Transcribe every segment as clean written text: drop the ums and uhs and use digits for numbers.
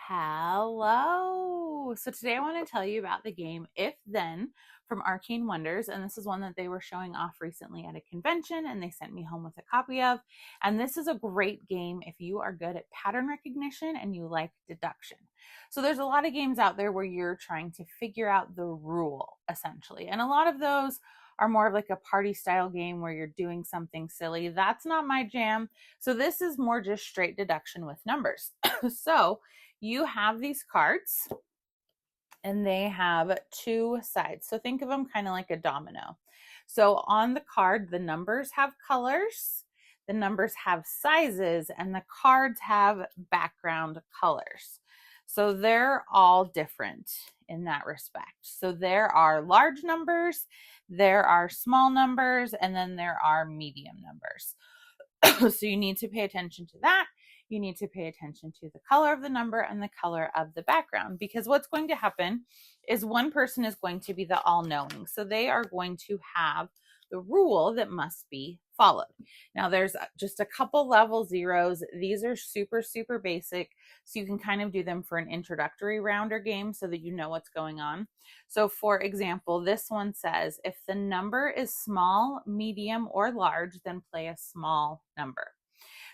Hello. So today I want to tell you about the game If Then from Arcane Wonders. And this is one that they were showing off recently at a convention and they sent me home with a copy of. And this is a great game if you are good at pattern recognition and you like deduction. So there's a lot of games out there where you're trying to figure out the rule essentially. And a lot of those are more of like a party style game where you're doing something silly. That's not my jam. So this is more just straight deduction with numbers. So you have these cards and they have two sides. So think of them kind of like a domino. So on the card, the numbers have colors, the numbers have sizes, and the cards have background colors. So they're all different in that respect. So there are large numbers, there are small numbers, and then there are medium numbers. So you need to pay attention to that. You need to pay attention to the color of the number and the color of the background, because what's going to happen is one person is going to be the all-knowing. So they are going to have the rule that must be followed. Now there's just a couple level zeros. These are super, super basic. So you can kind of do them for an introductory round or game so that you know what's going on. So for example, this one says, if the number is small, medium, or large, then play a small number.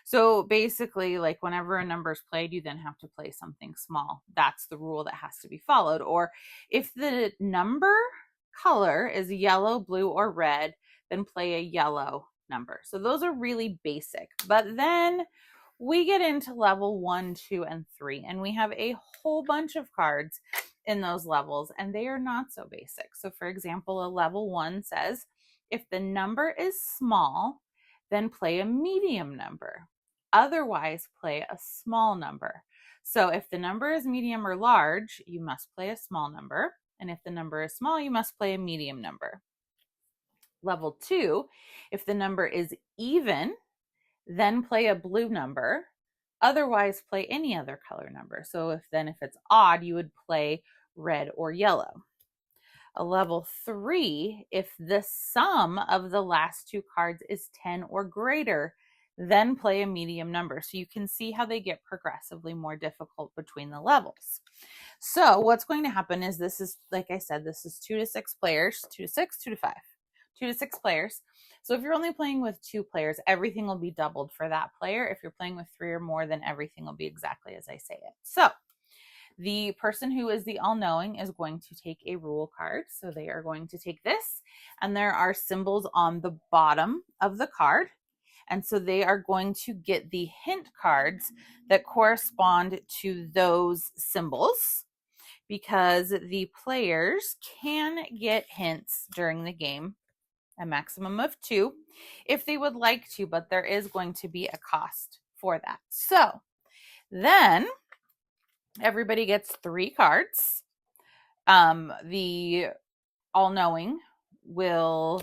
So basically, like whenever a number is played, you then have to play something small. That's the rule that has to be followed. Or if the number color is yellow, blue, or red, then play a yellow number. So those are really basic. But then we get into level 1, 2, and 3, and we have a whole bunch of cards in those levels, and they are not so basic. So for example, a level 1 says, if the number is small, then play a medium number. Otherwise, play a small number. So if the number is medium or large, you must play a small number. And if the number is small, you must play a medium number. Level 2, if the number is even, then play a blue number. Otherwise, play any other color number. So if it's odd, you would play red or yellow. A level 3, if the sum of the last two cards is 10 or greater, then play a medium number. So you can see how they get progressively more difficult between the levels. So what's going to happen is this is, like I said, this is 2 to 6 players, 2 to 6, 2 to 5, 2 to 6 players. So if you're only playing with 2 players, everything will be doubled for that player. If you're playing with 3 or more, then everything will be exactly as I say it. So the person who is the all-knowing is going to take a rule card. So they are going to take this, and there are symbols on the bottom of the card. And so they are going to get the hint cards that correspond to those symbols, because the players can get hints during the game, a maximum of 2, if they would like to, but there is going to be a cost for that. So then everybody gets 3 cards. The all-knowing will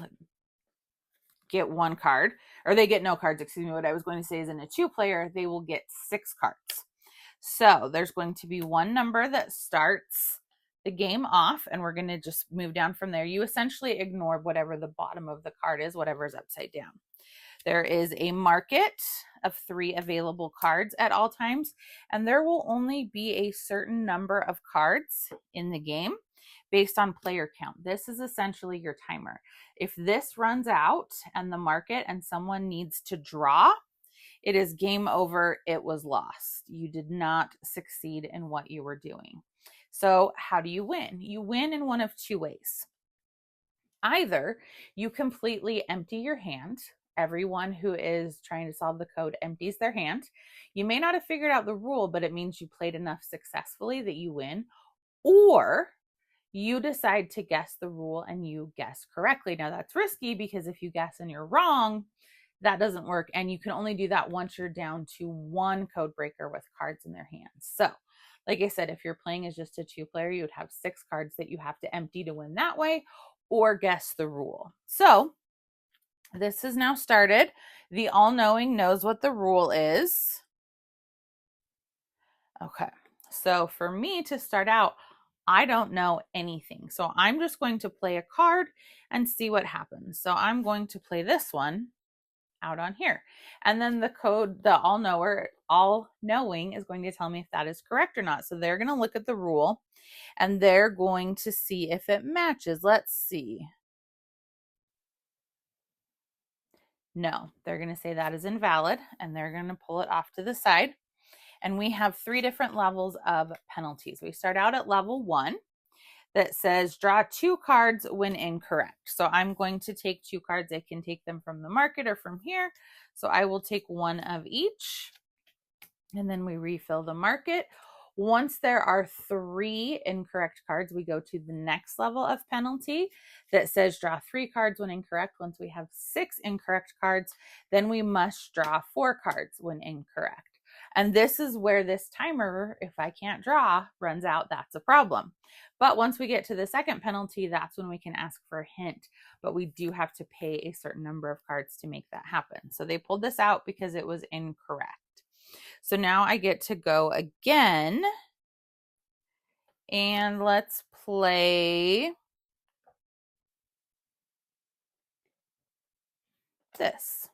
get 1 card, or they get no cards, excuse me. What I was going to say is in a 2-player, they will get 6 cards. So there's going to be 1 number that starts the game off, and we're going to just move down from there. You essentially ignore whatever the bottom of the card is, whatever is upside down. There is a market of 3 available cards at all times, and there will only be a certain number of cards in the game based on player count. This is essentially your timer. If this runs out and the market and someone needs to draw, it is game over. It was lost. You did not succeed in what you were doing. So how do you win? You win in one of 2 ways. Either you completely empty your hand. Everyone who is trying to solve the code empties their hand. You may not have figured out the rule, but it means you played enough successfully that you win. Or you decide to guess the rule and you guess correctly. Now that's risky, because if you guess and you're wrong, that doesn't work. And you can only do that once you're down to 1 code breaker with cards in their hands. So like I said, if you're playing as just a 2-player, you would have 6 cards that you have to empty to win that way, or guess the rule. So this has now started. The all-knowing knows what the rule is. Okay, so for me to start out, I don't know anything. So I'm just going to play a card and see what happens. So I'm going to play this one out on here. And then the all-knower all knowing is going to tell me if that is correct or not. So they're going to look at the rule and they're going to see if it matches. Let's see. No, they're going to say that is invalid and they're going to pull it off to the side. And we have 3 different levels of penalties. We start out at level 1 that says draw 2 cards when incorrect. So I'm going to take 2 cards. I can take them from the market or from here. So I will take 1 of each. And then we refill the market. Once there are 3 incorrect cards, we go to the next level of penalty that says draw 3 cards when incorrect. Once we have 6 incorrect cards, then we must draw 4 cards when incorrect. And this is where this timer, if I can't draw, runs out. That's a problem. But once we get to the second penalty, that's when we can ask for a hint. But we do have to pay a certain number of cards to make that happen. So they pulled this out because it was incorrect. So now I get to go again. And let's play this.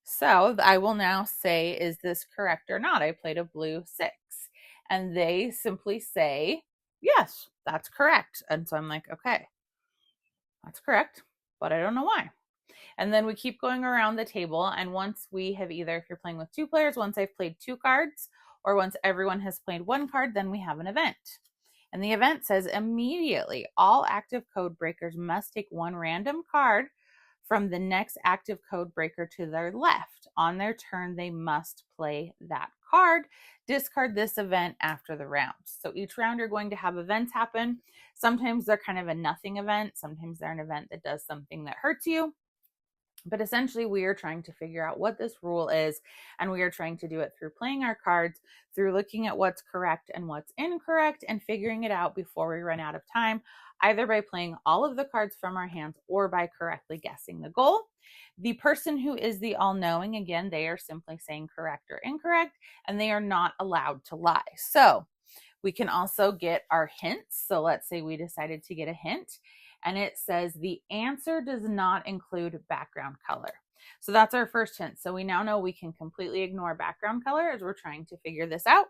So I will now say, is this correct or not? I played a blue 6. And they simply say, yes, that's correct. And so I'm like, okay, that's correct, but I don't know why. And then we keep going around the table. And once we have either, if you're playing with 2 players, once I've played 2 cards, or once everyone has played 1 card, then we have an event. And the event says immediately all active code breakers must take 1 random card from the next active code breaker to their left. On their turn, they must play that card. Discard this event after the round. So each round you're going to have events happen. Sometimes they're kind of a nothing event. Sometimes they're an event that does something that hurts you. But essentially, we are trying to figure out what this rule is, and we are trying to do it through playing our cards, through looking at what's correct and what's incorrect, and figuring it out before we run out of time, either by playing all of the cards from our hands or by correctly guessing the goal. The person who is the all-knowing, again, they are simply saying correct or incorrect, and they are not allowed to lie. So we can also get our hints. So let's say we decided to get a hint, and it says the answer does not include background color. So that's our first hint. So we now know we can completely ignore background color as we're trying to figure this out.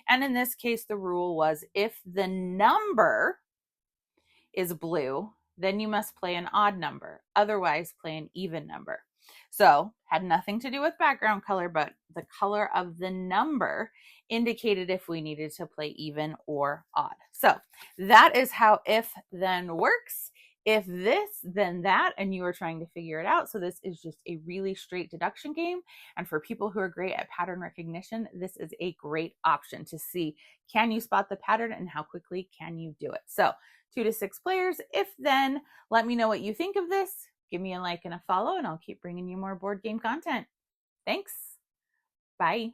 And in this case, the rule was if the number is blue, then you must play an odd number. Otherwise, play an even number. So had nothing to do with background color, but the color of the number indicated if we needed to play even or odd. So that is how if then works. If this, then that, and you are trying to figure it out. So this is just a really straight deduction game. And for people who are great at pattern recognition, this is a great option to see, can you spot the pattern and how quickly can you do it? So 2 to 6 players. If then, let me know what you think of this. Give me a like and a follow, and I'll keep bringing you more board game content. Thanks. Bye.